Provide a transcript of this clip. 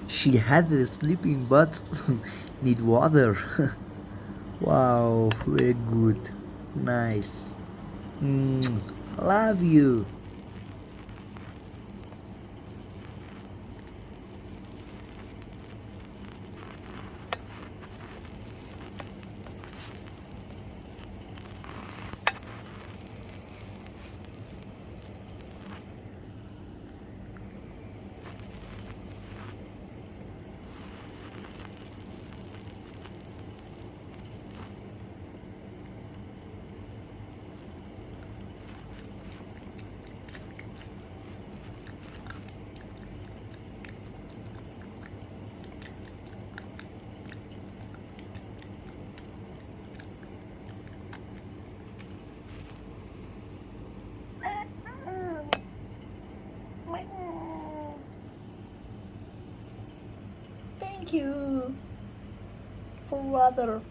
She had a sleeping but need water. Wow, very good. Nice. Mm, love you. Thank you for water.